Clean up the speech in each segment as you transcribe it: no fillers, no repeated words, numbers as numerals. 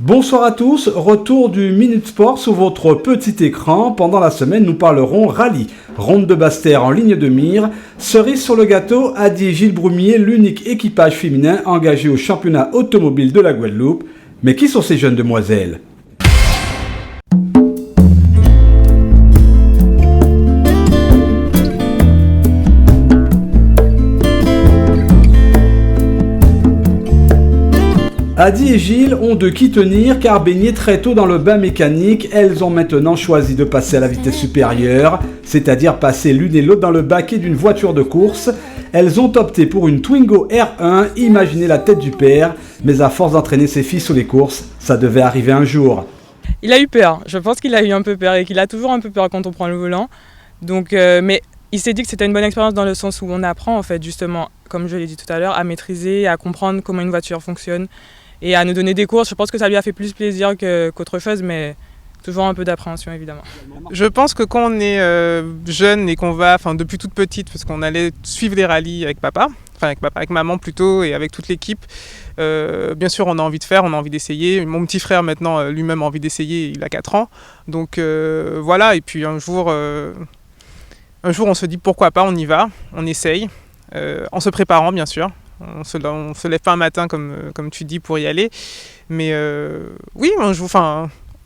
Bonsoir à tous, retour du Minute Sport sur votre petit écran. Pendant la semaine, nous parlerons rallye, ronde de Basse-Terre en ligne de mire. Cerise sur le gâteau, Adi et Gilles Broumier, l'unique équipage féminin engagé au championnat automobile de la Guadeloupe. Mais qui sont ces jeunes demoiselles ? Adi et Gilles ont de qui tenir car baignées très tôt dans le bain mécanique, elles ont maintenant choisi de passer à la vitesse supérieure, c'est-à-dire passer l'une et l'autre dans le baquet d'une voiture de course. Elles ont opté pour une Twingo R1, imaginez la tête du père, mais à force d'entraîner ses filles sur les courses, ça devait arriver un jour. Il a eu peur, je pense qu'il a eu un peu peur et qu'il a toujours un peu peur quand on prend le volant. Donc, mais il s'est dit que c'était une bonne expérience dans le sens où on apprend en fait justement, comme je l'ai dit tout à l'heure, à maîtriser, à comprendre comment une voiture fonctionne. Et à nous donner des courses, je pense que ça lui a fait plus plaisir qu'autre chose, mais toujours un peu d'appréhension évidemment. Je pense que quand on est jeune et qu'on va, depuis toute petite, parce qu'on allait suivre les rallyes avec papa, avec maman plutôt et avec toute l'équipe, bien sûr on a envie de faire, on a envie d'essayer. Mon petit frère maintenant lui-même a envie d'essayer, il a 4 ans. Donc voilà, et puis un jour on se dit pourquoi pas, on y va, on essaye, en se préparant bien sûr. On se lève pas un matin comme tu dis pour y aller, mais oui,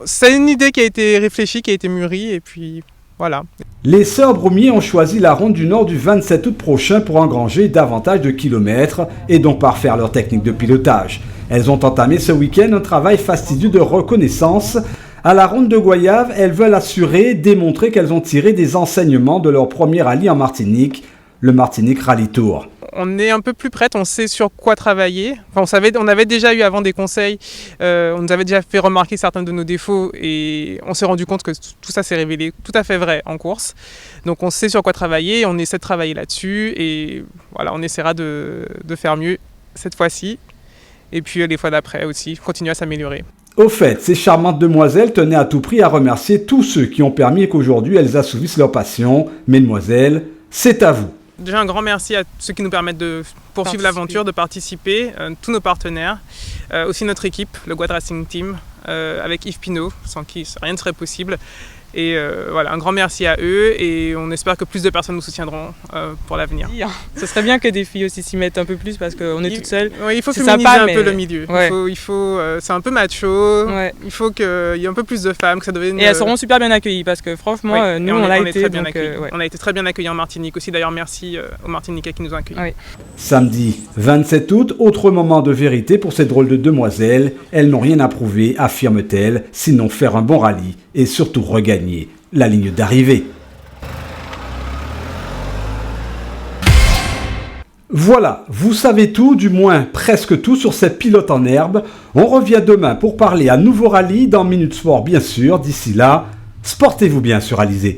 c'est une idée qui a été réfléchie, qui a été mûrie, et puis voilà. Les sœurs Broumier ont choisi la ronde du Nord du 27 août prochain pour engranger davantage de kilomètres et donc parfaire leur technique de pilotage. Elles ont entamé ce week-end un travail fastidieux de reconnaissance. À la ronde de Goyave, elles veulent démontrer qu'elles ont tiré des enseignements de leur premier rallye en Martinique, le Martinique Rally Tour. On est un peu plus prête, on sait sur quoi travailler. On avait déjà eu avant des conseils, on nous avait déjà fait remarquer certains de nos défauts et on s'est rendu compte que tout ça s'est révélé tout à fait vrai en course. Donc on sait sur quoi travailler, on essaie de travailler là-dessus et voilà, on essaiera de faire mieux cette fois-ci. Et puis les fois d'après aussi, continuer à s'améliorer. Au fait, ces charmantes demoiselles tenaient à tout prix à remercier tous ceux qui ont permis qu'aujourd'hui elles assouvissent leur passion. Mesdemoiselles, c'est à vous. Déjà un grand merci à ceux qui nous permettent de poursuivre l'aventure, de participer, tous nos partenaires, aussi notre équipe, le Guad Racing Team, avec Yves Pinot, sans qui rien ne serait possible. Et voilà, un grand merci à eux et on espère que plus de personnes nous soutiendront pour l'avenir. Ce serait bien que des filles aussi s'y mettent un peu plus parce qu'on est toutes seules. Ouais, il faut féminiser un peu le milieu. Ouais. C'est un peu macho, ouais. Il faut qu'il y ait un peu plus de femmes, que ça devienne... Et elles seront super bien accueillies parce que franchement, nous on l'a été. Très bien accueillis. Ouais. On a été très bien accueillis en Martinique aussi, d'ailleurs merci aux Martiniquais qui nous ont accueillis. Ouais. Samedi 27 août, autre moment de vérité pour ces drôles de demoiselles. Elles n'ont rien à prouver, affirment-elles, sinon faire un bon rallye et surtout regagner la ligne d'arrivée. Voilà, vous savez tout, du moins presque tout sur cette pilote en herbe. On revient demain pour parler à nouveau rallye dans Minute Sport bien sûr. D'ici là, sportez-vous bien sur Alizé.